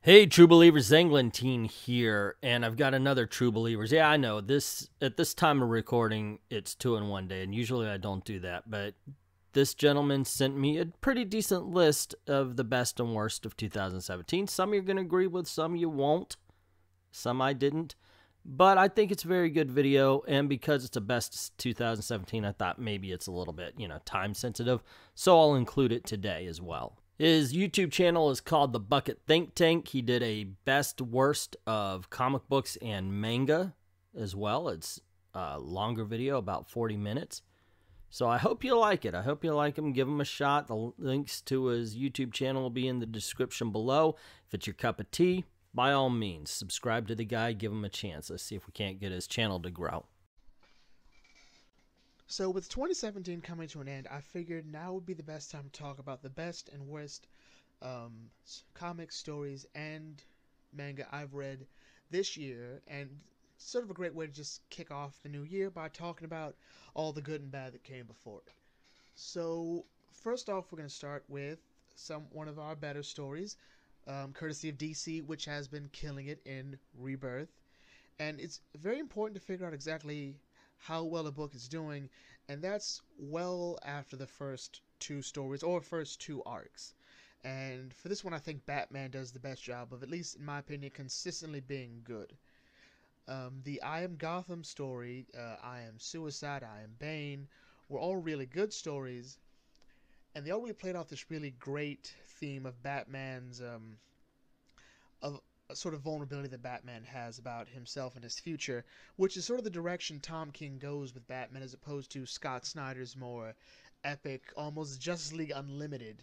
Hey, True Believers, Englentine here, and I've got another True Believers. Yeah, I know, at this time of recording, it's 2 in 1 day, and usually I don't do that, but this gentleman sent me a pretty decent list of the best and worst of 2017. Some you're going to agree with, some you won't, some I didn't, but I think it's a very good video, and because it's a best 2017, I thought maybe it's a little bit, time sensitive, so I'll include it today as well. His YouTube channel is called The Bucket Think Tank. He did a best worst of comic books and manga as well. It's a longer video, about 40 minutes. So I hope you like it. I hope you like him. Give him a shot. The links to his YouTube channel will be in the description below. If it's your cup of tea, by all means, subscribe to the guy. Give him a chance. Let's see if we can't get his channel to grow. So with 2017 coming to an end, I figured now would be the best time to talk about the best and worst comic stories and manga I've read this year, and sort of a great way to just kick off the new year by talking about all the good and bad that came before it. So first off, we're going to start with one of our better stories, courtesy of DC, which has been killing it in Rebirth, and it's very important to figure out exactly how well a book is doing, and that's well after the first two stories or first two arcs. And for this one, I think Batman does the best job of, at least in my opinion, consistently being good. The I Am Gotham story, I Am Suicide, I Am Bane, were all really good stories, and they all really played off this really great theme of Batman's of a sort of vulnerability that Batman has about himself and his future, which is sort of the direction Tom King goes with Batman, as opposed to Scott Snyder's more epic, almost Justice League Unlimited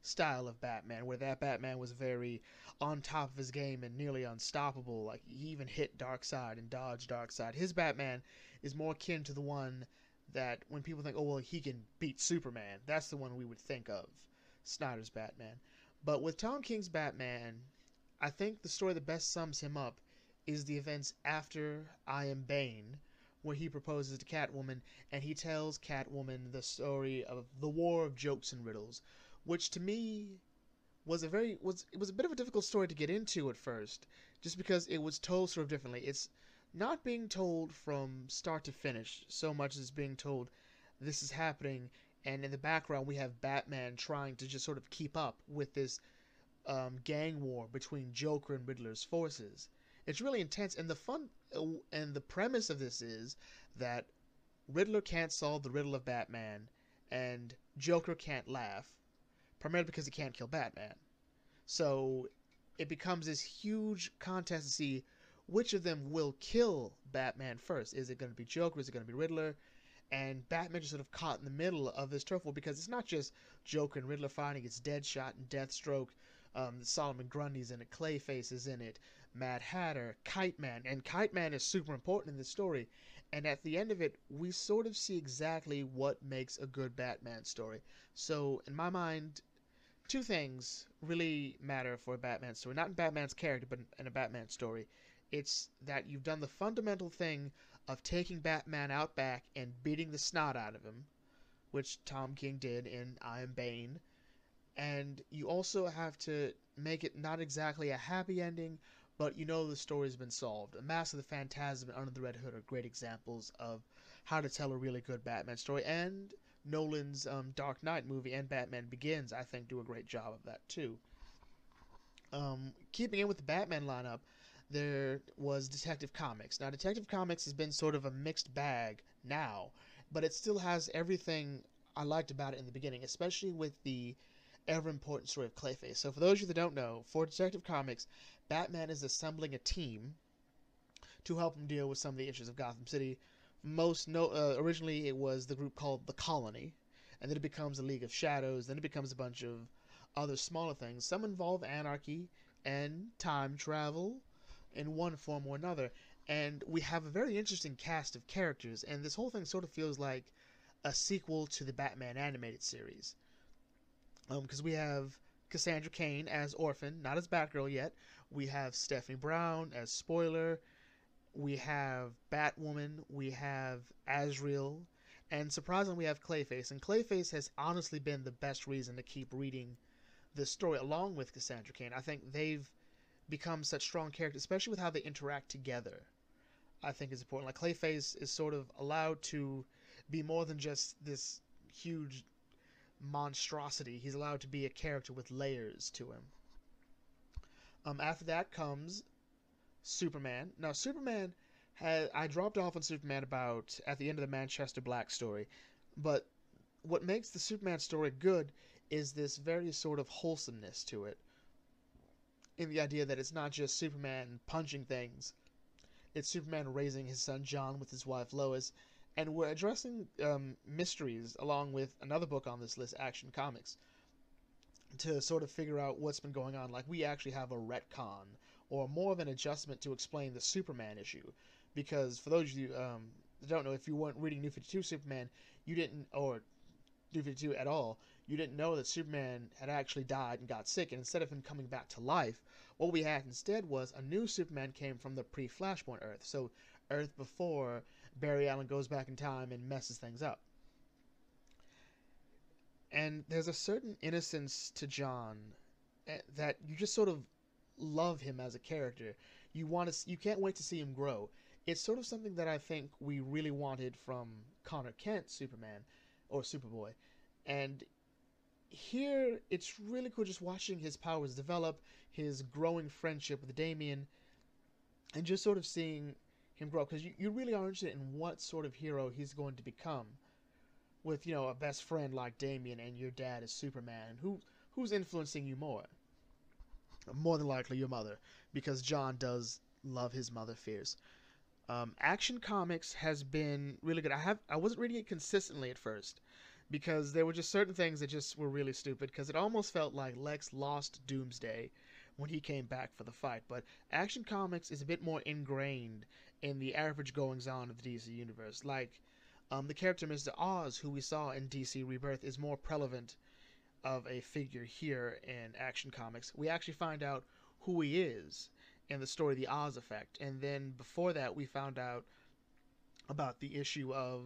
style of Batman, where that Batman was very on top of his game and nearly unstoppable. Like, he even hit Darkseid and dodged Darkseid. His Batman is more akin to the one that when people think, oh, well, he can beat Superman, that's the one we would think of, Snyder's Batman. But with Tom King's Batman, I think the story that best sums him up is the events after I Am Bane, where he proposes to Catwoman, and he tells Catwoman the story of the War of Jokes and Riddles, which to me was a bit of a difficult story to get into at first, just because it was told sort of differently. It's not being told from start to finish so much as it's being told this is happening, and in the background we have Batman trying to just sort of keep up with this gang war between Joker and Riddler's forces. It's really intense, and the premise of this is that Riddler can't solve the riddle of Batman, and Joker can't laugh, primarily because he can't kill Batman. So it becomes this huge contest to see which of them will kill Batman first. Is it going to be Joker? Is it going to be Riddler? And Batman is sort of caught in the middle of this turf war, because it's not just Joker and Riddler fighting, it's Deadshot and Deathstroke, Solomon Grundy's in it, Clayface is in it, Mad Hatter, Kite Man, and Kite Man is super important in this story. And at the end of it, we sort of see exactly what makes a good Batman story. So, in my mind, two things really matter for a Batman story. Not in Batman's character, but in a Batman story. It's that you've done the fundamental thing of taking Batman out back and beating the snot out of him, which Tom King did in I Am Bane. And you also have to make it not exactly a happy ending, but you know the story's been solved. Mask of the Phantasm and Under the Red Hood are great examples of how to tell a really good Batman story, and Nolan's Dark Knight movie and Batman Begins, I think, do a great job of that too. Keeping in with the Batman lineup, there was Detective Comics. Now, Detective Comics has been sort of a mixed bag now, but it still has everything I liked about it in the beginning, especially with the ever-important story of Clayface. So for those of you that don't know, for Detective Comics, Batman is assembling a team to help him deal with some of the issues of Gotham City. Originally it was the group called The Colony, and then it becomes a League of Shadows, then it becomes a bunch of other smaller things. Some involve anarchy and time travel in one form or another, and we have a very interesting cast of characters, and this whole thing sort of feels like a sequel to the Batman animated series. Because we have Cassandra Cain as Orphan, not as Batgirl yet. We have Stephanie Brown as Spoiler. We have Batwoman. We have Azrael. And surprisingly, we have Clayface. And Clayface has honestly been the best reason to keep reading this story, along with Cassandra Cain. I think they've become such strong characters, especially with how they interact together. I think is important. Like Clayface is sort of allowed to be more than just this huge monstrosity. He's allowed to be a character with layers to him. After that comes Superman. Now Superman I dropped off on Superman about at the end of the Manchester Black story, but what makes the Superman story good is this very sort of wholesomeness to it, in the idea that it's not just Superman punching things, it's Superman raising his son John with his wife Lois, and we're addressing mysteries along with another book on this list, Action Comics, to sort of figure out what's been going on. Like, we actually have a retcon, or more of an adjustment to explain the Superman issue, because for those of you that don't know, if you weren't reading New 52 Superman, you didn't, or New 52 at all, you didn't know that Superman had actually died and got sick, and instead of him coming back to life, what we had instead was a new Superman came from the pre-Flashpoint Earth, so Earth before Barry Allen goes back in time and messes things up. And there's a certain innocence to John that you just sort of love him as a character. You can't wait to see him grow. It's sort of something that I think we really wanted from Connor Kent Superman, or Superboy. And here, it's really cool just watching his powers develop, his growing friendship with Damian, and just sort of seeing him grow. Because you really are interested in what sort of hero he's going to become with, you know, a best friend like Damian and your dad is Superman. Who's influencing you more? More than likely your mother, because John does love his mother fierce. Action Comics has been really good. I wasn't reading it consistently at first, because there were just certain things that just were really stupid, because it almost felt like Lex lost Doomsday when he came back for the fight. But Action Comics is a bit more ingrained in the average goings-on of the DC Universe. Like, the character Mr. Oz, who we saw in DC Rebirth, is more prevalent of a figure here in Action Comics. We actually find out who he is in the story The Oz Effect, and then before that we found out about the issue of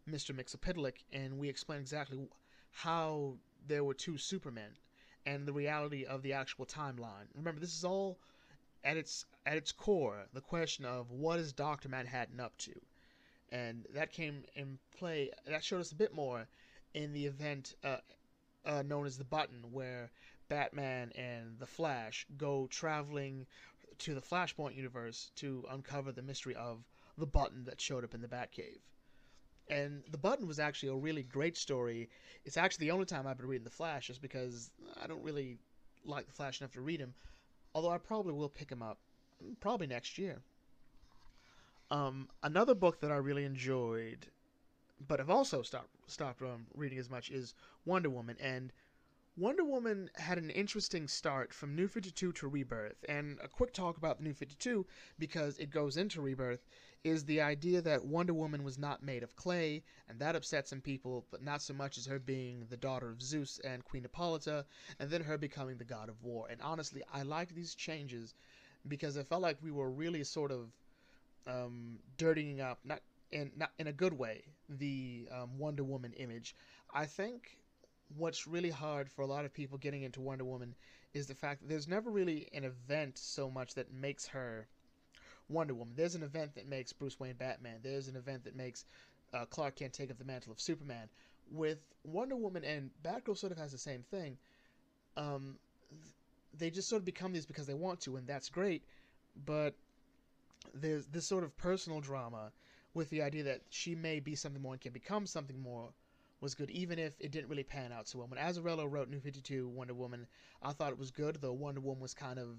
Mr. Mxyzptlk, and we explain exactly how there were two Supermen and the reality of the actual timeline. Remember, this is all at its core the question of what is Dr. Manhattan up to, and that came in play. That showed us a bit more in the event known as The Button, where Batman and the Flash go traveling to the Flashpoint universe to uncover the mystery of the Button that showed up in the Batcave. And The Button was actually a really great story. It's actually the only time I've been reading The Flash, just because I don't really like The Flash enough to read him, although I probably will pick him up probably next year. Another book that I really enjoyed, but have also stopped reading as much, is Wonder Woman. And Wonder Woman had an interesting start from New 52 to Rebirth. And a quick talk about the New 52, because it goes into Rebirth, is the idea that Wonder Woman was not made of clay, and that upset some people, but not so much as her being the daughter of Zeus and Queen Hippolyta, and then her becoming the god of war. And honestly, I liked these changes, because I felt like we were really sort of dirtying up, not in a good way, the Wonder Woman image. I think what's really hard for a lot of people getting into Wonder Woman is the fact that there's never really an event so much that makes her Wonder Woman. There's an event that makes Bruce Wayne Batman. There's an event that makes Clark Kent take up the mantle of Superman. With Wonder Woman, and Batgirl sort of has the same thing, they just sort of become these because they want to, and that's great, but there's this sort of personal drama with the idea that she may be something more and can become something more was good, even if it didn't really pan out so well. When Azzarello wrote New 52 Wonder Woman, I thought it was good, though Wonder Woman was kind of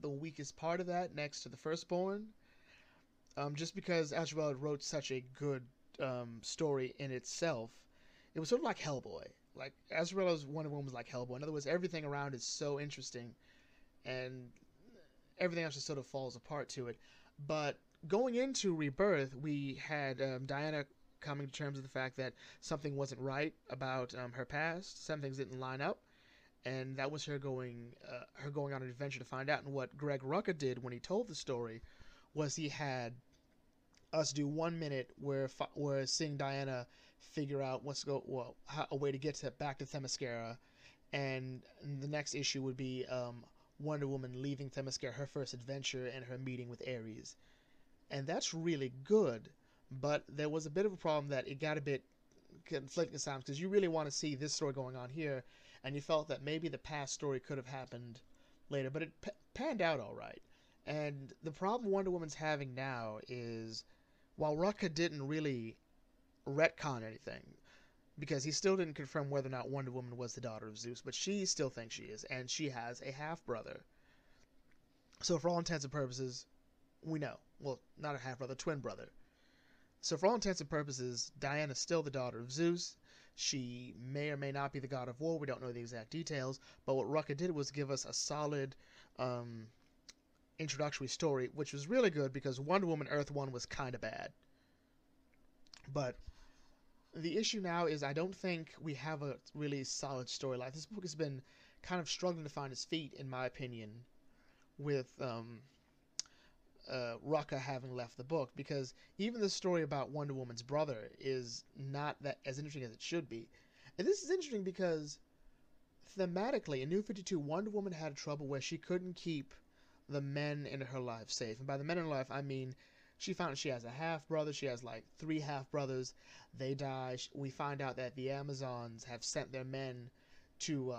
the weakest part of that, next to the Firstborn. Just because Azzarello wrote such a good story in itself. It was sort of like Hellboy. Like, Azzarello's Wonder Woman was like Hellboy. In other words, everything around is so interesting, and everything else just sort of falls apart to it. But going into Rebirth, we had Diana coming to terms with the fact that something wasn't right about her past. Some things didn't line up, and that was her going on an adventure to find out. And what Greg Rucka did when he told the story was he had us do 1 minute where seeing Diana figure out a way to get back to Themyscira, and the next issue would be Wonder Woman leaving Themyscira, her first adventure, and her meeting with Ares. And that's really good, but there was a bit of a problem that it got a bit conflicting sometimes, because you really want to see this story going on here, and you felt that maybe the past story could have happened later, but it panned out all right. And the problem Wonder Woman's having now is, while Rucka didn't really retcon anything, because he still didn't confirm whether or not Wonder Woman was the daughter of Zeus, but she still thinks she is, and she has a half-brother. So for all intents and purposes, we know. Well, not a half-brother, twin brother. So for all intents and purposes, Diana's still the daughter of Zeus. She may or may not be the god of war. We don't know the exact details. But what Rucka did was give us a solid introductory story, which was really good because Wonder Woman Earth 1 was kind of bad. But the issue now is I don't think we have a really solid storyline. This book has been kind of struggling to find its feet, in my opinion, with Rucka having left the book, because even the story about Wonder Woman's brother is not that as interesting as it should be. And this is interesting because thematically, in New 52, Wonder Woman had trouble where she couldn't keep the men in her life safe. And by the men in her life, I mean she found she has a half-brother. She has like 3 half-brothers. They die. We find out that the Amazons have sent their men to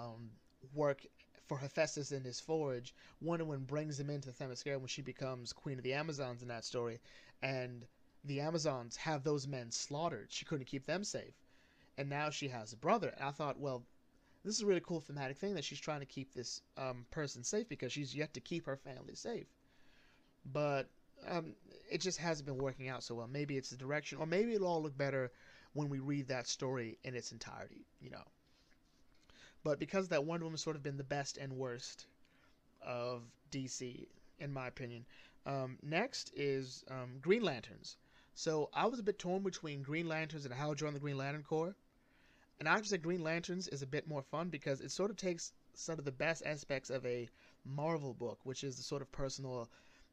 work for Hephaestus in his forge. Wonder Woman brings them into Themyscira when she becomes Queen of the Amazons in that story. And the Amazons have those men slaughtered. She couldn't keep them safe. And now she has a brother. And I thought, well, this is a really cool thematic thing that she's trying to keep this person safe because she's yet to keep her family safe. But it just hasn't been working out so well. Maybe it's the direction, or maybe it'll all look better when we read that story in its entirety, you know. But because that Wonder Woman's sort of been the best and worst of DC, in my opinion. Next is Green Lanterns. So I was a bit torn between Green Lanterns and How to Join the Green Lantern Corps. And I just say Green Lanterns is a bit more fun because it sort of takes some of the best aspects of a Marvel book, which is the sort of personal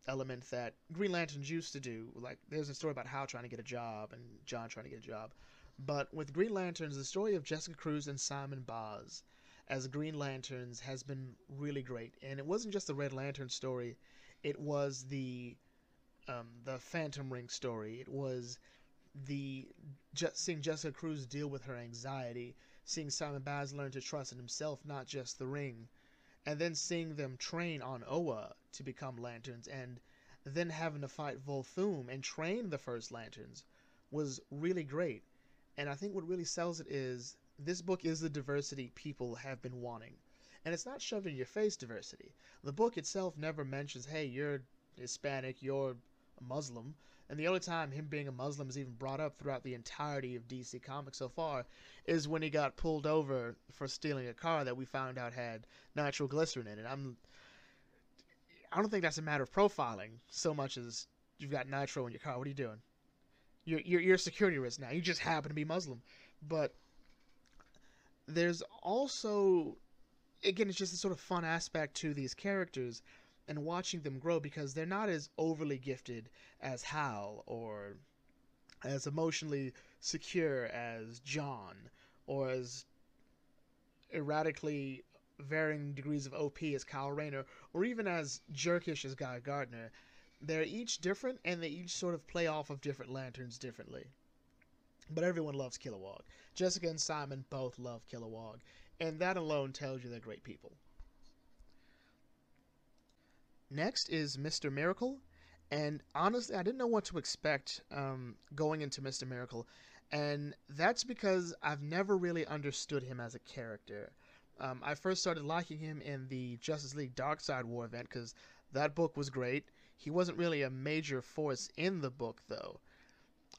element that Green Lanterns used to do. Like, there's a story about Hal trying to get a job and John trying to get a job. But with Green Lanterns, the story of Jessica Cruz and Simon Baz as Green Lanterns has been really great. And it wasn't just the Red Lantern story. It was the Phantom Ring story. It was seeing Jessica Cruz deal with her anxiety, seeing Simon Baz learn to trust in himself, not just the ring, and then seeing them train on Oa to become Lanterns, and then having to fight Volthoom and train the first Lanterns was really great. And I think what really sells it is this book is the diversity people have been wanting. And it's not shoved in your face diversity. The book itself never mentions, hey, you're Hispanic, you're a Muslim. And the only time him being a Muslim is even brought up throughout the entirety of DC Comics so far is when he got pulled over for stealing a car that we found out had nitroglycerin in it. I don't think that's a matter of profiling so much as you've got nitro in your car. What are you doing? You're a security risk now. You just happen to be Muslim. But there's also, again, it's just a sort of fun aspect to these characters and watching them grow because they're not as overly gifted as Hal or as emotionally secure as John or as erratically varying degrees of OP as Kyle Rayner or even as jerkish as Guy Gardner. They're each different and they each sort of play off of different Lanterns differently. But everyone loves Kilowog. Jessica and Simon both love Kilowog, and that alone tells you they're great people. Next is Mr. Miracle, and honestly, I didn't know what to expect going into Mr. Miracle, and that's because I've never really understood him as a character. I first started liking him in the Justice League Darkseid War event because that book was great. He wasn't really a major force in the book, though.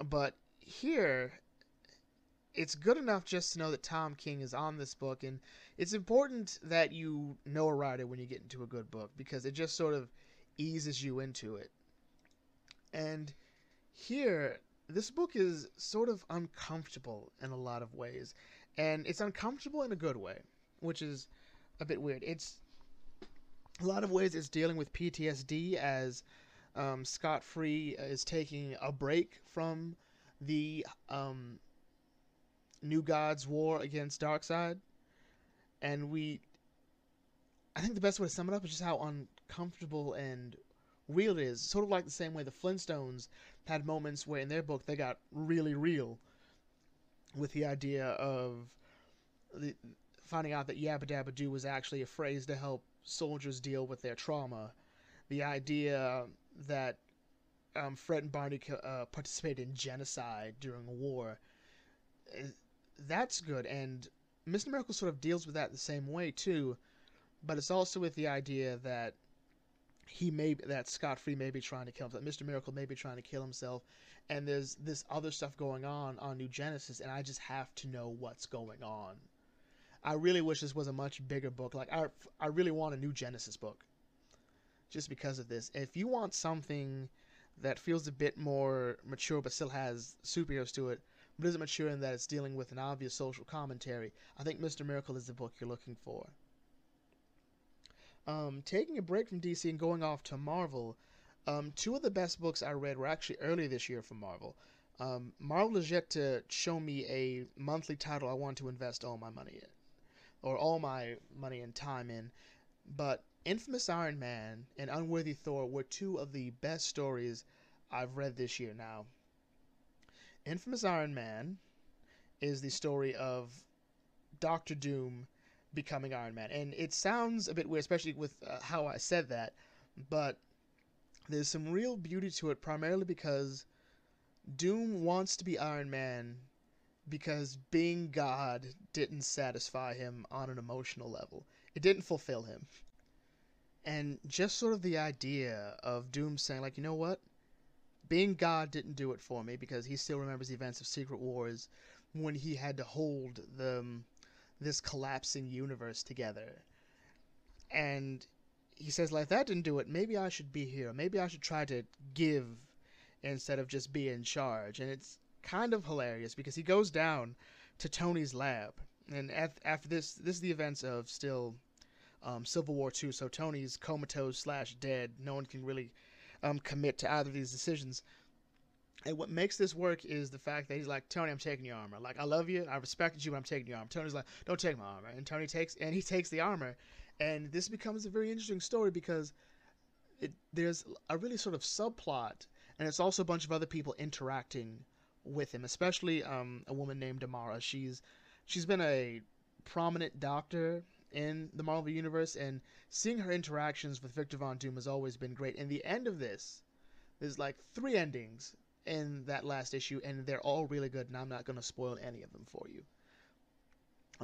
But here, it's good enough just to know that Tom King is on this book, and it's important that you know a writer when you get into a good book, because it just sort of eases you into it. And here, this book is sort of uncomfortable in a lot of ways, and it's uncomfortable in a good way, which is a bit weird. It's a lot of ways it's dealing with PTSD as Scott Free is taking a break from the New Gods War against Darkseid, and we I think the best way to sum it up is just how uncomfortable and real it is. Sort of like the same way the Flintstones had moments where in their book they got really real with the idea of the, finding out that Yabba Dabba Doo was actually a phrase to help soldiers deal with their trauma. The idea that Fred and Barney participated in genocide during a war. That's good, and Mr. Miracle sort of deals with that the same way too, but it's also with the idea that that Scott Free may be trying to kill himself, that Mr. Miracle may be trying to kill himself, and there's this other stuff going on New Genesis, and I just have to know what's going on. I really wish this was a much bigger book. Like I really want a New Genesis book, just because of this. If you want something that feels a bit more mature but still has superheroes to it, but isn't mature in that it's dealing with an obvious social commentary, I think Mr. Miracle is the book you're looking for. Taking a break from DC and going off to Marvel, two of the best books I read were actually earlier this year from Marvel. Marvel is yet to show me a monthly title I want to invest all my money in, or all my money and time in, but Infamous Iron Man and Unworthy Thor were two of the best stories I've read this year. Now, Infamous Iron Man is the story of Doctor Doom becoming Iron Man, and it sounds a bit weird, especially with how I said that, but there's some real beauty to it, primarily because Doom wants to be Iron Man because being God didn't satisfy him on an emotional level. It didn't fulfill him. And just sort of the idea of Doom saying, like, you know what? Being God didn't do it for me, because he still remembers the events of Secret Wars when he had to hold this collapsing universe together. And he says, like, that didn't do it. Maybe I should be here. Maybe I should try to give instead of just be in charge. And it's kind of hilarious because he goes down to Tony's lab. And after this is the events of still Civil War II, so Tony's comatose / dead. No one can really commit to either of these decisions. And what makes this work is the fact that he's like, Tony, I'm taking your armor. Like, I love you, I respected you, but I'm taking your armor. Tony's like, don't take my armor. And Tony takes the armor. And this becomes a very interesting story because there's a really sort of subplot, and it's also a bunch of other people interacting with him, especially a woman named Amara. She's been a prominent doctor in the Marvel Universe, and seeing her interactions with Victor Von Doom has always been great. And the end of this, there's like 3 endings in that last issue, and they're all really good, and I'm not going to spoil any of them for you.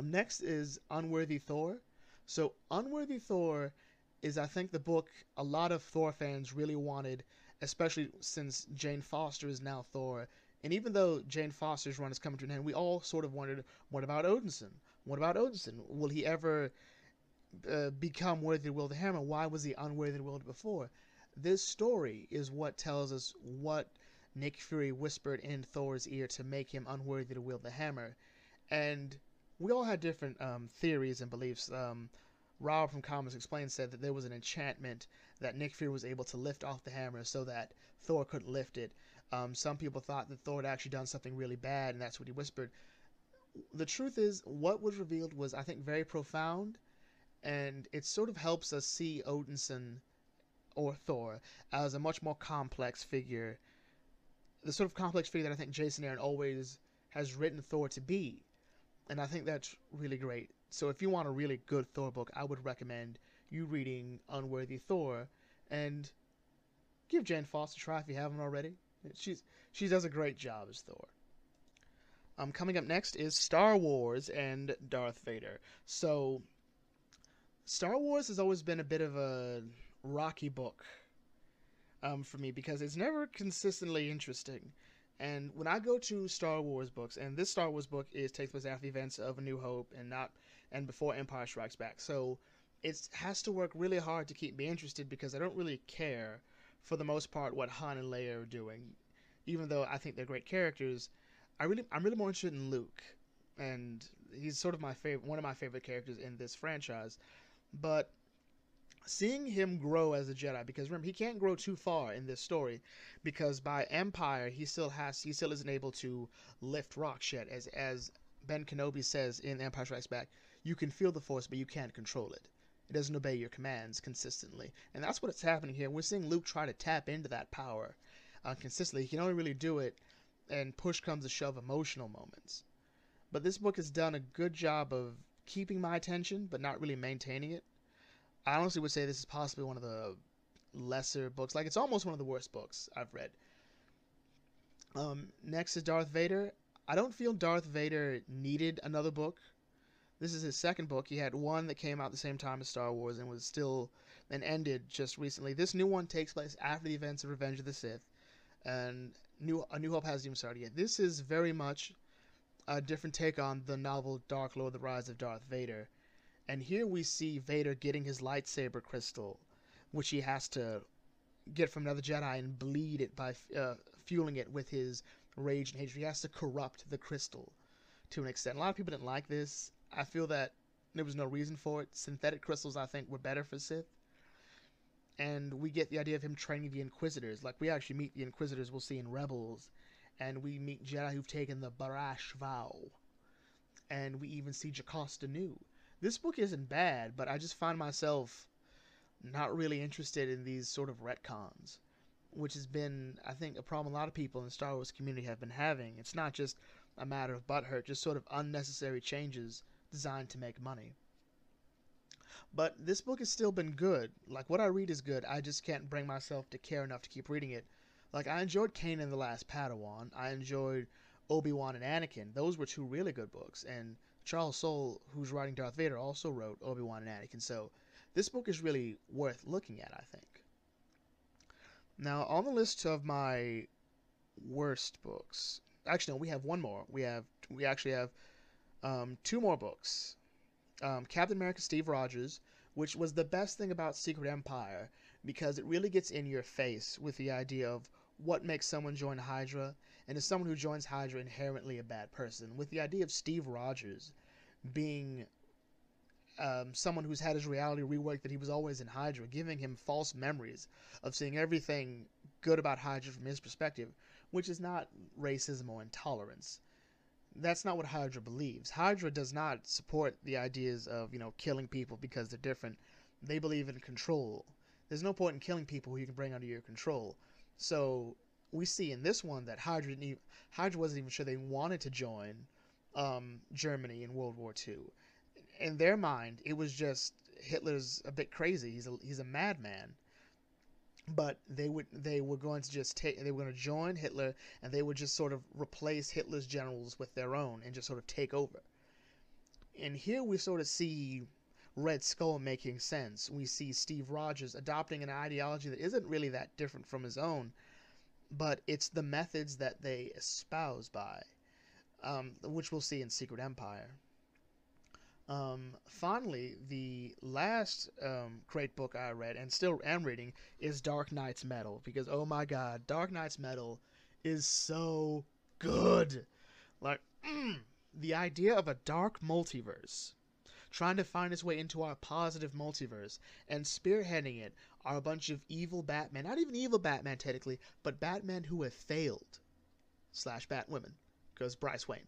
Next is Unworthy Thor. So Unworthy Thor is, I think, the book a lot of Thor fans really wanted, especially since Jane Foster is now Thor. And even though Jane Foster's run is coming to an end, we all sort of wondered, what about Odinson? What about Odinson? Will he ever become worthy to wield the hammer? Why was he unworthy to wield it before? This story is what tells us what Nick Fury whispered in Thor's ear to make him unworthy to wield the hammer. And we all had different theories and beliefs. Rob from Comics Explained said that there was an enchantment that Nick Fury was able to lift off the hammer so that Thor couldn't lift it. Some people thought that Thor had actually done something really bad, and that's what he whispered. The truth is, what was revealed was, I think, very profound, and it sort of helps us see Odinson, or Thor, as a much more complex figure. The sort of complex figure that I think Jason Aaron always has written Thor to be. And I think that's really great. So if you want a really good Thor book, I would recommend you reading Unworthy Thor, and give Jane Foster a try if you haven't already. She does a great job as Thor. Coming up next is Star Wars and Darth Vader. So Star Wars has always been a bit of a rocky book for me, because it's never consistently interesting. And when I go to Star Wars books, and this Star Wars book takes place after the events of A New Hope and before Empire Strikes Back, so it has to work really hard to keep me interested, because I don't really care for the most part what Han and Leia are doing. Even though I think they're great characters, I'm really more interested in Luke, and he's sort of one of my favorite characters in this franchise. But seeing him grow as a Jedi, because remember, he can't grow too far in this story, because by Empire he still isn't able to lift rocks yet. As Ben Kenobi says in Empire Strikes Back, you can feel the Force, but you can't control it. It doesn't obey your commands consistently. And that's what's happening here. We're seeing Luke try to tap into that power consistently. He can only really do it and push comes to shove emotional moments. But this book has done a good job of keeping my attention, but not really maintaining it. I honestly would say this is possibly one of the lesser books. Like, it's almost one of the worst books I've read. Next is Darth Vader. I don't feel Darth Vader needed another book. This is his second book. He had one that came out at the same time as Star Wars and was still and ended just recently. This new one takes place after the events of Revenge of the Sith, and A New Hope hasn't even started yet. This is very much a different take on the novel Dark Lord: The Rise of Darth Vader. And here we see Vader getting his lightsaber crystal, which he has to get from another Jedi and bleed it by fueling it with his rage and hatred. He has to corrupt the crystal to an extent. A lot of people didn't like this. I feel that there was no reason for it. Synthetic crystals, I think, were better for Sith. And we get the idea of him training the Inquisitors. Like, we actually meet the Inquisitors we'll see in Rebels. And we meet Jedi who've taken the Barash vow. And we even see Jocasta Nu. This book isn't bad, but I just find myself not really interested in these sort of retcons, which has been, I think, a problem a lot of people in the Star Wars community have been having. It's not just a matter of butthurt, just sort of unnecessary changes designed to make money. But this book has still been good. Like, what I read is good. I just can't bring myself to care enough to keep reading it. Like, I enjoyed CAIN and the Last Padawan. I enjoyed Obi-Wan and Anakin. Those were two really good books. And Charles Soule, who's writing Darth Vader, also wrote Obi-Wan and Anakin. So this book is really worth looking at, I think. Now, on the list of my worst books... Actually, no, we have one more. We actually have two more books. Captain America Steve Rogers, which was the best thing about Secret Empire, because it really gets in your face with the idea of what makes someone join Hydra, and is someone who joins Hydra inherently a bad person, with the idea of Steve Rogers being someone who's had his reality reworked that he was always in Hydra, giving him false memories of seeing everything good about Hydra from his perspective, which is not racism or intolerance. That's not what Hydra believes. Hydra does not support the ideas of, killing people because they're different. They believe in control. There's no point in killing people who you can bring under your control. So we see in this one that Hydra wasn't even sure they wanted to join Germany in World War II. In their mind, it was just Hitler's a bit crazy. He's a madman. But they were going to join Hitler, and they would just sort of replace Hitler's generals with their own and just sort of take over. And here we sort of see Red Skull making sense. We see Steve Rogers adopting an ideology that isn't really that different from his own, but it's the methods that they espouse by, which we'll see in Secret Empire. Finally, the last great book I read, and still am reading, is Dark Knight's Metal, because, oh my god, Dark Knight's Metal is so good. Like, the idea of a dark multiverse trying to find its way into our positive multiverse, and spearheading it are a bunch of evil Batman, not even evil Batman technically, but Batman who have failed, / Batwomen, because Bryce Wayne.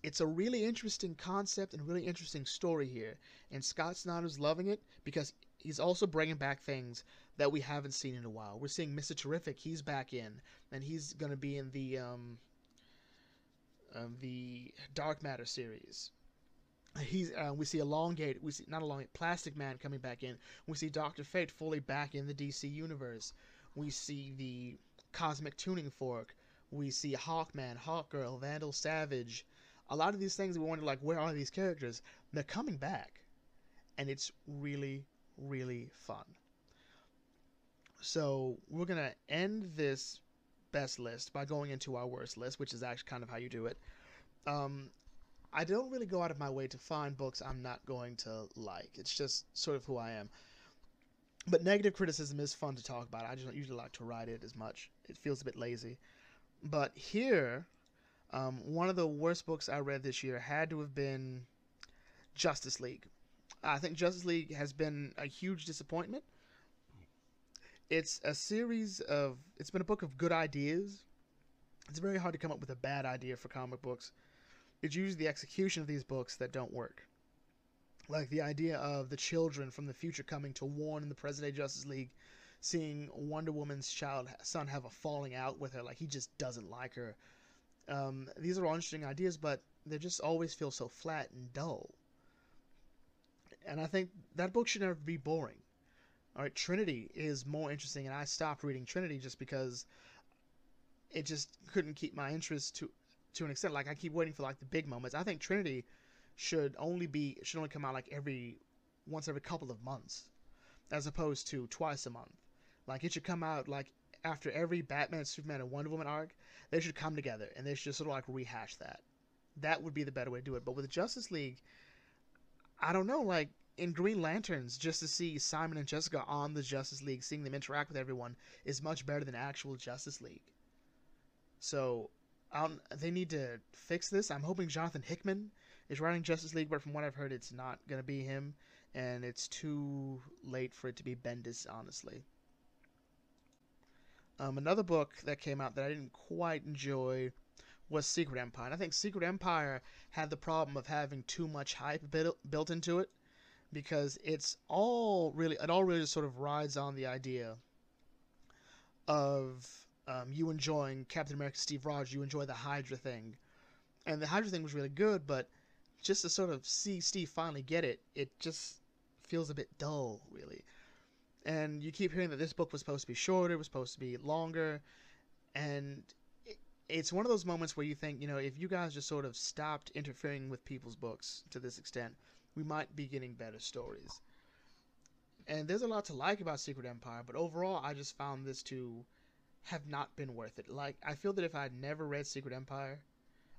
It's a really interesting concept and really interesting story here, and Scott Snyder's loving it because he's also bringing back things that we haven't seen in a while. We're seeing Mr. Terrific, he's back in, and he's going to be in the Dark Matter series. We see Plastic Man coming back in. We see Dr. Fate fully back in the DC universe. We see the Cosmic Tuning Fork. We see Hawkman, Hawkgirl, Vandal Savage. A lot of these things we wonder, like, where are these characters? They're coming back. And it's really, really fun. So we're going to end this best list by going into our worst list, which is actually kind of how you do it. I don't really go out of my way to find books I'm not going to like. It's just sort of who I am. But negative criticism is fun to talk about. I just don't usually like to write it as much. It feels a bit lazy. But here... one of the worst books I read this year had to have been Justice League. I think Justice League has been a huge disappointment. It's been a book of good ideas. It's very hard to come up with a bad idea for comic books. It's usually the execution of these books that don't work. Like the idea of the children from the future coming to warn the present day Justice League, seeing Wonder Woman's son have a falling out with her, like he just doesn't like her. These are all interesting ideas, but they just always feel so flat and dull. And I think that book should never be boring. All right, Trinity is more interesting, and I stopped reading Trinity just because it just couldn't keep my interest to an extent. Like I keep waiting for like the big moments. I think Trinity should only come out like once every couple of months, as opposed to twice a month. Like it should come out like after every Batman, Superman, and Wonder Woman arc. They should come together and they should just sort of like rehash that. That would be the better way to do it. But with the Justice League, I don't know. Like in Green Lanterns, just to see Simon and Jessica on the Justice League, seeing them interact with everyone, is much better than actual Justice League. So they need to fix this. I'm hoping Jonathan Hickman is writing Justice League, but from what I've heard, it's not going to be him, and it's too late for it to be Bendis, honestly. Another book that came out that I didn't quite enjoy was Secret Empire. And I think Secret Empire had the problem of having too much hype built into it, because it all really just sort of rides on the idea of you enjoying Captain America Steve Rogers, you enjoy the Hydra thing. And the Hydra thing was really good, but just to sort of see Steve finally get it, it just feels a bit dull, really. And you keep hearing that this book was supposed to be shorter, was supposed to be longer, and it's one of those moments where you think, if you guys just sort of stopped interfering with people's books to this extent, we might be getting better stories. And there's a lot to like about Secret Empire, but overall, I just found this to have not been worth it. Like, I feel that if I had never read Secret Empire,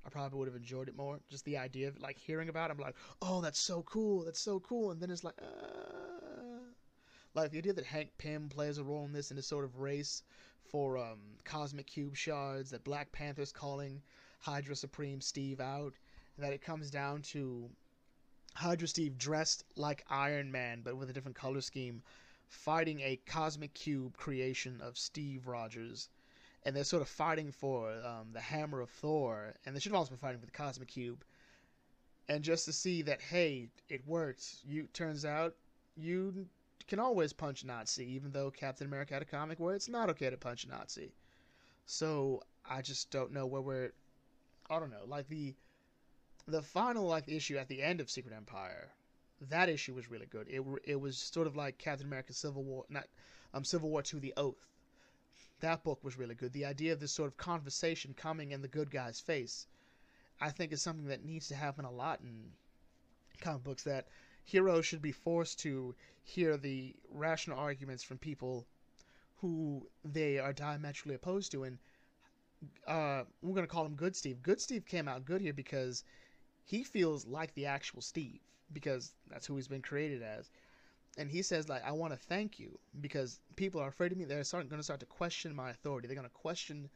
I probably would have enjoyed it more. Just the idea of, like, hearing about it, I'm like, oh, that's so cool, and then it's like, Like, the idea that Hank Pym plays a role in this, in this sort of race for Cosmic Cube shards, that Black Panther's calling Hydra Supreme Steve out, and that it comes down to Hydra Steve dressed like Iron Man, but with a different color scheme, fighting a Cosmic Cube creation of Steve Rogers. And they're sort of fighting for the Hammer of Thor, and they should have also been fighting for the Cosmic Cube. And just to see that, hey, it worked. Turns out you can always punch a Nazi, even though Captain America had a comic where it's not okay to punch a Nazi. So I just don't know where I don't know. Like the final like issue at the end of Secret Empire, that issue was really good. It was sort of like Captain America Civil War, not Civil War II: The Oath. That book was really good. The idea of this sort of conversation coming in the good guy's face, I think, is something that needs to happen a lot in comic books, that heroes should be forced to hear the rational arguments from people who they are diametrically opposed to. And we're going to call him Good Steve. Good Steve came out good here because he feels like the actual Steve, because that's who he's been created as. And he says, like, I want to thank you because people are afraid of me. They're going to start to question my authority. They're going to question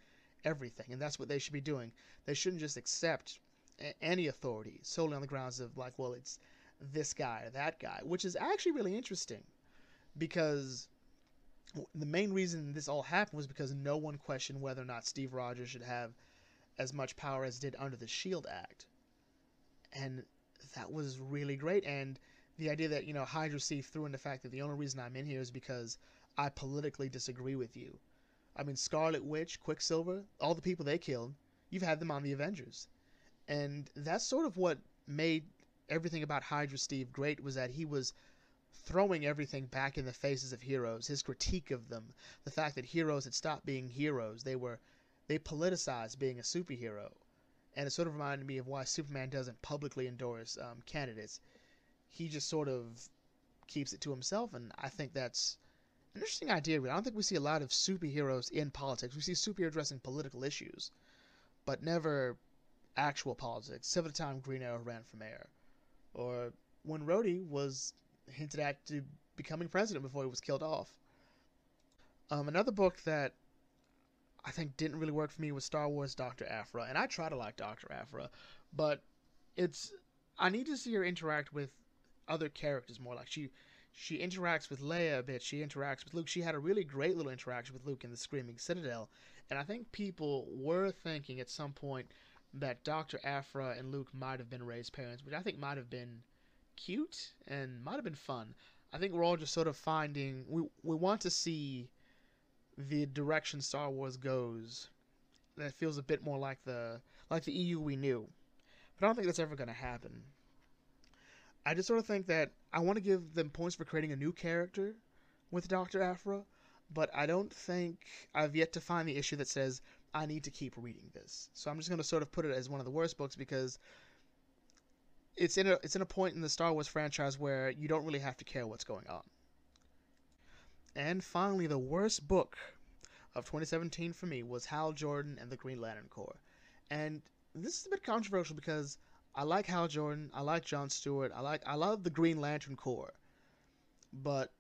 everything, and that's what they should be doing. They shouldn't just accept any authority solely on the grounds of, like, well, it's this guy or that guy, which is actually really interesting, because the main reason this all happened was because no one questioned whether or not Steve Rogers should have as much power as did under the SHIELD Act. And that was really great. And the idea that, Hydra Steve threw in the fact that the only reason I'm in here is because I politically disagree with you. I mean, Scarlet Witch, Quicksilver, all the people they killed, you've had them on the Avengers. And that's sort of what made everything about Hydra Steve great, was that he was throwing everything back in the faces of heroes, his critique of them, the fact that heroes had stopped being heroes. They politicized being a superhero. And it sort of reminded me of why Superman doesn't publicly endorse candidates. He just sort of keeps it to himself, and I think that's an interesting idea. I don't think we see a lot of superheroes in politics. We see superheroes addressing political issues, but never actual politics, except for the time Green Arrow ran for mayor, or when Rhodey was hinted at to becoming president before he was killed off. Another book that I think didn't really work for me was Star Wars Dr. Aphra, and I try to like Dr. Aphra, but I need to see her interact with other characters more. Like she interacts with Leia a bit, she interacts with Luke. She had a really great little interaction with Luke in the Screaming Citadel, and I think people were thinking at some point that Dr. Aphra and Luke might have been Rey's parents, which I think might have been cute and might have been fun. I think we're all just sort of finding we want to see the direction Star Wars goes. That feels a bit more like the EU we knew, but I don't think that's ever going to happen. I just sort of think that I want to give them points for creating a new character with Dr. Aphra, but I don't think I've yet to find the issue that says I need to keep reading this. So I'm just going to sort of put it as one of the worst books because it's in a point in the Star Wars franchise where you don't really have to care what's going on. And finally, the worst book of 2017 for me was Hal Jordan and the Green Lantern Corps. And this is a bit controversial because I like Hal Jordan, I like John Stewart, I love the Green Lantern Corps. But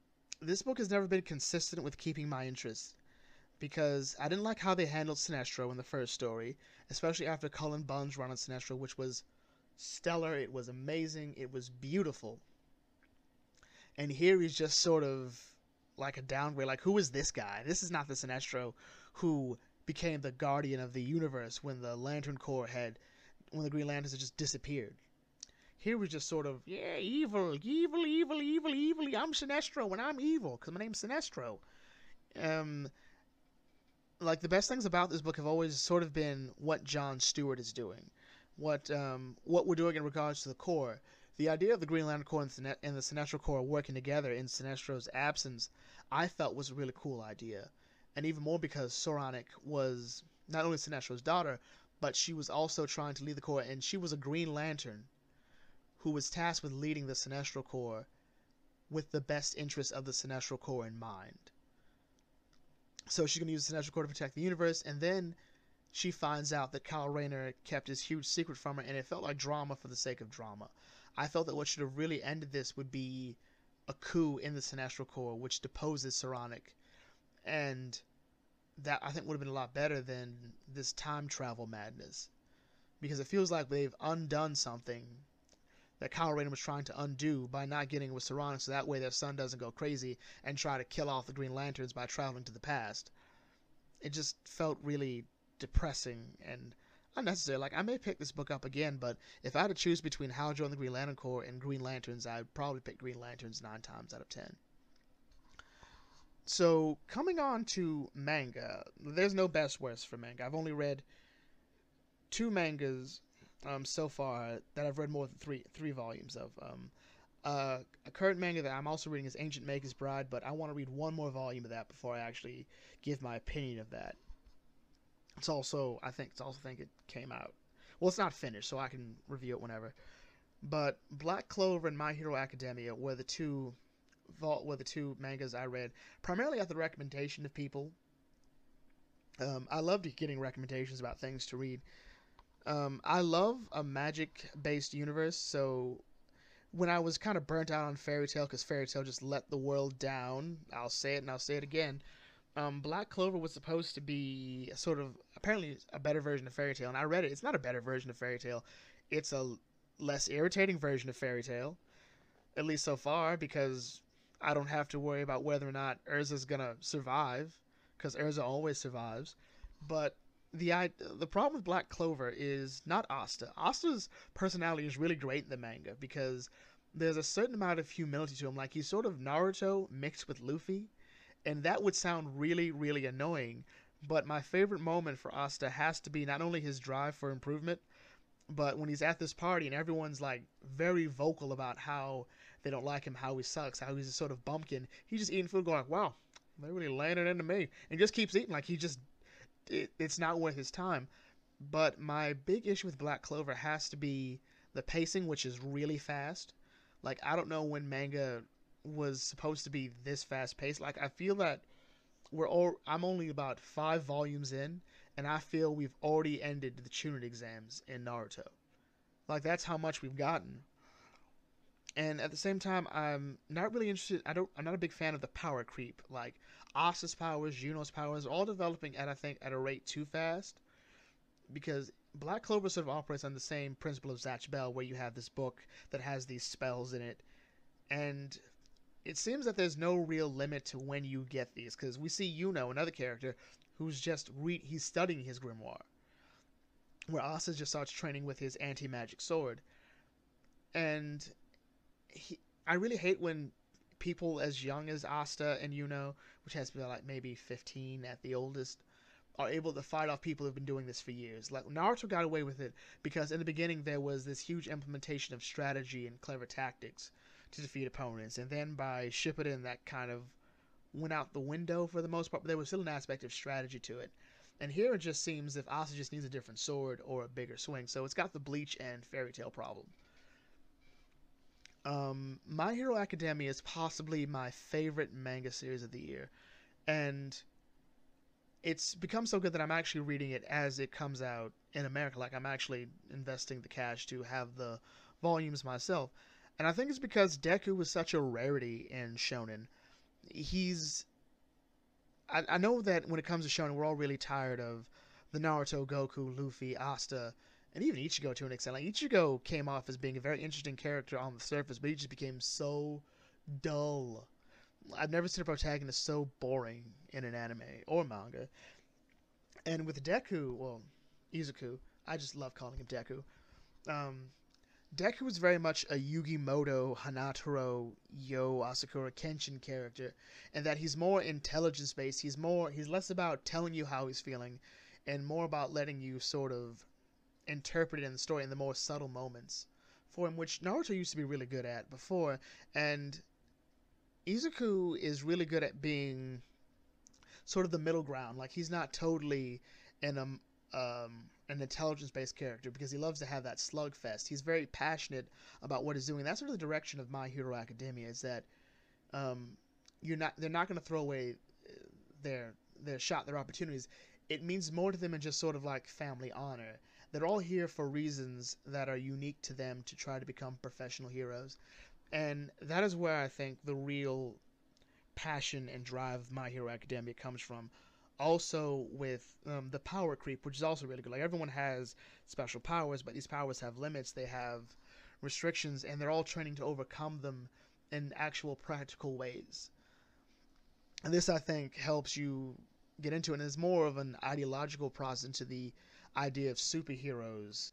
this book has never been consistent with keeping my interest because I didn't like how they handled Sinestro in the first story, especially after Cullen Bunn's run on Sinestro, which was stellar, it was amazing, it was beautiful. And here he's just sort of like a downgrade. Like, who is this guy? This is not the Sinestro who became the guardian of the universe when the Lantern Corps when the Green Lanterns had just disappeared. Here we just sort of, yeah, evil, I'm Sinestro and I'm evil because my name's Sinestro. Like, the best things about this book have always sort of been what John Stewart is doing, what we're doing in regards to the Corps. The idea of the Green Lantern Corps and the Sinestro Corps working together in Sinestro's absence, I felt was a really cool idea. And even more because Soronic was not only Sinestro's daughter, but she was also trying to lead the Corps, and she was a Green Lantern who was tasked with leading the Sinestro Corps with the best interests of the Sinestro Corps in mind. So she's going to use the Sinestro Corps to protect the universe, and then she finds out that Kyle Rayner kept his huge secret from her, and it felt like drama for the sake of drama. I felt that what should have really ended this would be a coup in the Sinestro Corps, which deposes Soronic, and that I think would have been a lot better than this time travel madness, because it feels like they've undone something that Kyle Rayner was trying to undo by not getting with Soronic, so that way their son doesn't go crazy and try to kill off the Green Lanterns by traveling to the past. It just felt really depressing and unnecessary. Like, I may pick this book up again, but if I had to choose between Hal Jordan and the Green Lantern Corps and Green Lanterns, I'd probably pick Green Lanterns 9 times out of 10. So, coming on to manga, there's no best worst for manga. I've only read 2 mangas so far that I've read more than three volumes of. A current manga that I'm also reading is Ancient Maker's Bride, but I want to read one more volume of that before I actually give my opinion of that. I think it came out. Well, it's not finished, so I can review it whenever. But Black Clover and My Hero Academia were the two mangas I read, primarily at the recommendation of people. I loved getting recommendations about things to read. I love a magic-based universe, so when I was kind of burnt out on Fairy Tail, because Fairy Tail just let the world down, I'll say it and I'll say it again, Black Clover was supposed to be apparently a better version of Fairy Tail, and I read it. It's not a better version of Fairy Tail. It's a less irritating version of Fairy Tail, at least so far, because I don't have to worry about whether or not Urza's gonna survive, because Urza always survives. But the problem with Black Clover is not Asta. Asta's personality is really great in the manga because there's a certain amount of humility to him. Like, he's sort of Naruto mixed with Luffy, and that would sound really, really annoying. But my favorite moment for Asta has to be not only his drive for improvement, but when he's at this party and everyone's like very vocal about how they don't like him, how he sucks, how he's a sort of bumpkin, he's just eating food going, wow, they really laying it into me, and just keeps eating like it's not worth his time. But my big issue with Black Clover has to be the pacing, which is really fast. Like, I don't know when manga was supposed to be this fast paced. Like, I feel that I'm only about 5 volumes in, and I feel we've already ended the Chunin exams in Naruto. Like, that's how much we've gotten. And at the same time, I'm not really interested. I'm not a big fan of the power creep. Like, Asta's powers, Juno's powers, all developing at a rate too fast. Because Black Clover sort of operates on the same principle of Zatch Bell, where you have this book that has these spells in it, and it seems that there's no real limit to when you get these. Because we see Yuno, another character, who's just he's studying his grimoire, where Asta just starts training with his anti-magic sword, and I really hate when people as young as Asta and Yuno, which has been like maybe 15 at the oldest, are able to fight off people who've been doing this for years. Like Naruto got away with it because in the beginning there was this huge implementation of strategy and clever tactics to defeat opponents, and then by Shippuden that kind of went out the window for the most part, but there was still an aspect of strategy to it. And here it just seems if Asa just needs a different sword or a bigger swing, so it's got the Bleach and Fairy Tail problem. My Hero Academia is possibly my favorite manga series of the year, and it's become so good that I'm actually reading it as it comes out in America. Like I'm actually investing the cash to have the volumes myself, and I think it's because Deku was such a rarity in shonen. He's I know that when it comes to shonen, we're all really tired of the Naruto, Goku, Luffy, Asta, and even Ichigo to an extent. Like Ichigo came off as being a very interesting character on the surface, but he just became so dull. I've never seen a protagonist so boring in an anime or manga. And with Deku, well, Izuku, I just love calling him Deku. Um, Deku is very much a Yugi Moto, Hanataro, Yo, Asakura, Kenshin character, and that he's more intelligence based. He's less about telling you how he's feeling, and more about letting you sort of interpret it in the story in the more subtle moments for him, which Naruto used to be really good at before. And Izuku is really good at being sort of the middle ground. Like he's not totally an intelligence-based character because he loves to have that slugfest. He's very passionate about what he's doing. That's sort of the direction of My Hero Academia. Is that they're not going to throw away their their opportunities. It means more to them than just sort of like family honor. They're all here for reasons that are unique to them to try to become professional heroes, and that is where I think the real passion and drive of My Hero Academia comes from. Also with the power creep, which is also really good. Like everyone has special powers, but these powers have limits. They have restrictions, and they're all training to overcome them in actual practical ways. And this, I think, helps you get into it. And it's more of an ideological process into the idea of superheroes,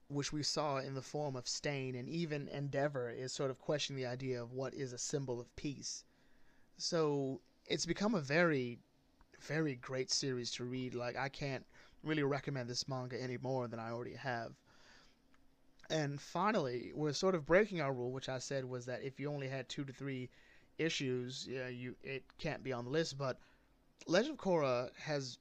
which we saw in the form of Stain, and even Endeavor is sort of questioning the idea of what is a symbol of peace. So it's become a very, very great series to read. Like I can't really recommend this manga any more than I already have. And finally, we're sort of breaking our rule, which I said was that if you only had 2 to 3 issues, it can't be on the list. But Legend of Korra has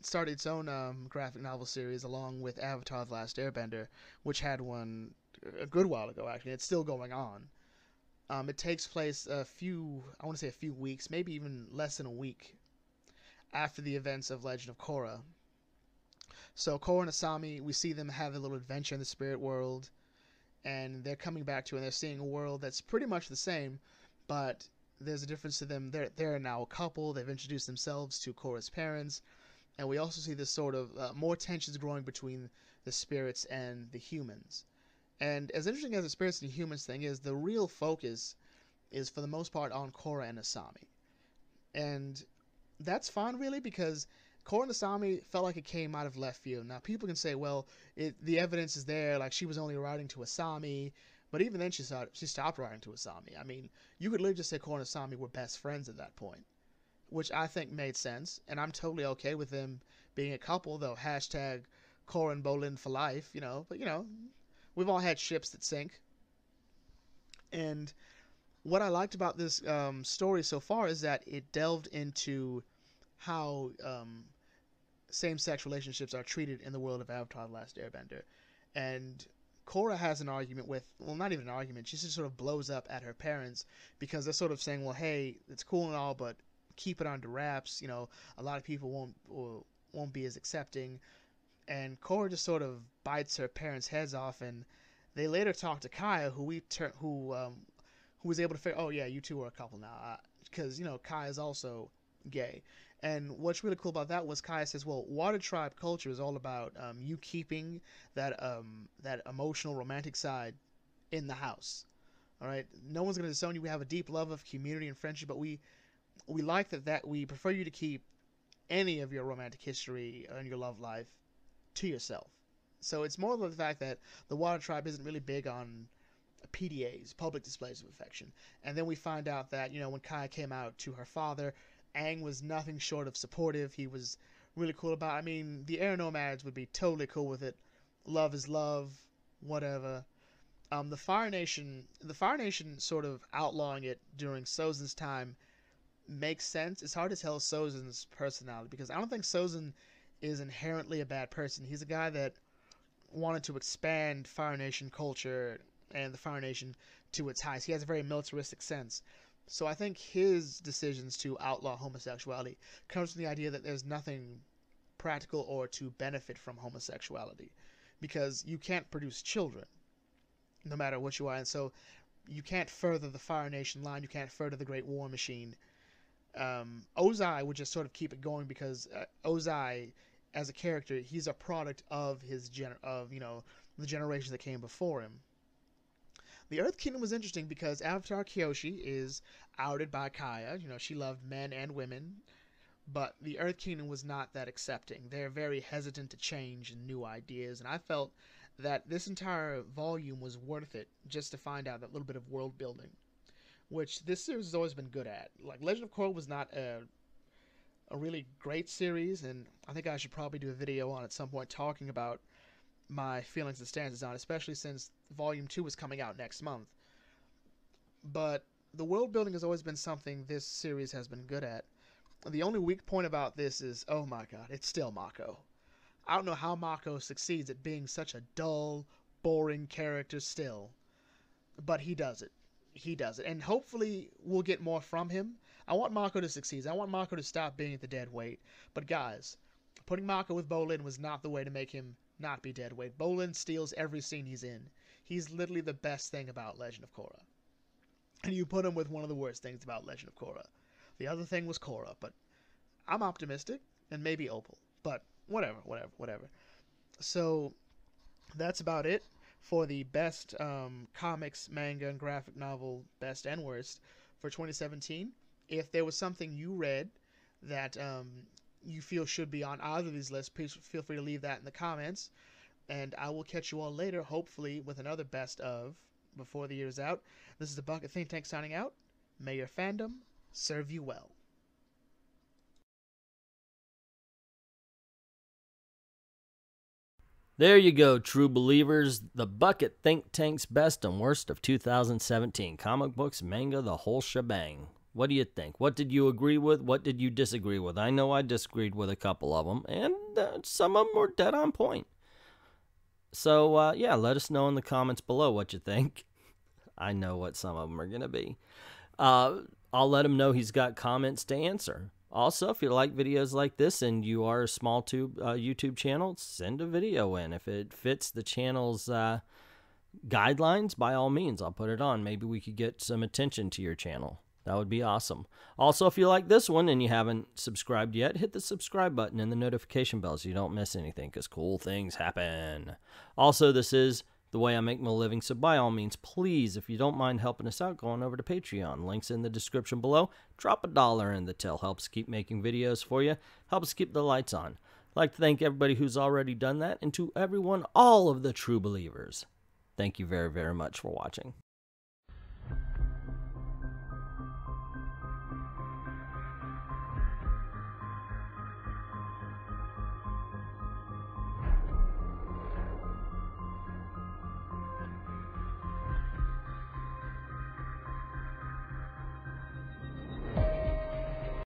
started its own graphic novel series along with Avatar: The Last Airbender, which had one a good while ago. Actually, it's still going on. It takes place I want to say a few weeks, maybe even less than a week after the events of Legend of Korra. So Korra and Asami, we see them have a little adventure in the spirit world, and they're coming back to it, and they're seeing a world that's pretty much the same, but there's a difference to them. They're now a couple. They've introduced themselves to Korra's parents, and we also see this sort of more tensions growing between the spirits and the humans. And as interesting as the spirits and the humans thing is, the real focus is for the most part on Korra and Asami. And that's fine, really, because Korra and Asami felt like it came out of left field. Now, people can say, well, the evidence is there, like she was only writing to Asami, but even then she stopped writing to Asami. I mean, you could literally just say Korra and Asami were best friends at that point, which I think made sense, and I'm totally okay with them being a couple, though hashtag Korra and Bolin for life, but we've all had ships that sink. And what I liked about this story so far is that it delved into how same-sex relationships are treated in the world of Avatar: The Last Airbender. And Korra has an argument with, well, not even an argument, she just sort of blows up at her parents because they're sort of saying, well, hey, it's cool and all, but keep it under wraps. A lot of people won't be as accepting. And Korra just sort of bites her parents' heads off, and they later talk to Kaya, who was able to figure, oh yeah, you two are a couple now, because Kaya is also gay. And what's really cool about that was Kaya says, well, Water Tribe culture is all about you keeping that emotional, romantic side in the house. All right, no one's going to disown you. We have a deep love of community and friendship, but we like that we prefer you to keep any of your romantic history and your love life to yourself. So it's more of the fact that the Water Tribe isn't really big on PDAs, public displays of affection. And then we find out that, you know, when Kai came out to her father, Aang was nothing short of supportive. He was really cool about it. I mean, the Air Nomads would be totally cool with it. Love is love, whatever. The Fire Nation sort of outlawing it during Sozin's time makes sense. It's hard to tell Sozin's personality because I don't think Sozin is inherently a bad person. He's a guy that wanted to expand Fire Nation culture and the Fire Nation to its heights. He has a very militaristic sense. So I think his decisions to outlaw homosexuality comes from the idea that there's nothing practical or to benefit from homosexuality, because you can't produce children no matter what you are, and so you can't further the Fire Nation line, you can't further the Great War Machine. Ozai would just sort of keep it going because Ozai, as a character, he's a product of his the generations that came before him. The Earth Kingdom was interesting because Avatar Kyoshi is outed by Kaya. You know, she loved men and women, but the Earth Kingdom was not that accepting. They're very hesitant to change and new ideas, and I felt that this entire volume was worth it just to find out that little bit of world building, which this series has always been good at. Like, Legend of Korra was not a really great series, and I think I should probably do a video on it at some point talking about my feelings and stances on it, especially since Volume 2 is coming out next month. But the world building has always been something this series has been good at. The only weak point about this is, oh my god, it's still Mako. I don't know how Mako succeeds at being such a dull, boring character still. But he does it. He does it. And hopefully we'll get more from him. I want Mako to succeed. I want Mako to stop being at the dead weight. But guys, putting Mako with Bolin was not the way to make him not be dead weight. Bolin steals every scene he's in. He's literally the best thing about Legend of Korra. And you put him with one of the worst things about Legend of Korra. The other thing was Korra, but I'm optimistic, and maybe Opal. But whatever. So that's about it for the best comics, manga, and graphic novel best and worst for 2017. If there was something you read that you feel should be on either of these lists, please feel free to leave that in the comments. And I will catch you all later, hopefully with another best of before the year is out. This is the Bucket Think Tank signing out. May your fandom serve you well. There you go, true believers. The Bucket Think Tank's best and worst of 2017. Comic books, manga, the whole shebang. What do you think? What did you agree with? What did you disagree with? I know I disagreed with a couple of them, and some of them were dead on point. So, yeah, let us know in the comments below what you think. I know what some of them are going to be. I'll let him know he's got comments to answer. Also, if you like videos like this and you are a small YouTube channel, send a video in. If it fits the channel's guidelines, by all means, I'll put it on. Maybe we could get some attention to your channel. That would be awesome. Also, if you like this one and you haven't subscribed yet, hit the subscribe button and the notification bell so you don't miss anything, because cool things happen. Also, this is the way I make my living, so by all means, please, if you don't mind helping us out, go on over to Patreon. Links in the description below. Drop $1 in the till. Helps keep making videos for you. Helps keep the lights on. I'd like to thank everybody who's already done that, and to everyone, all of the true believers, thank you very, very much for watching.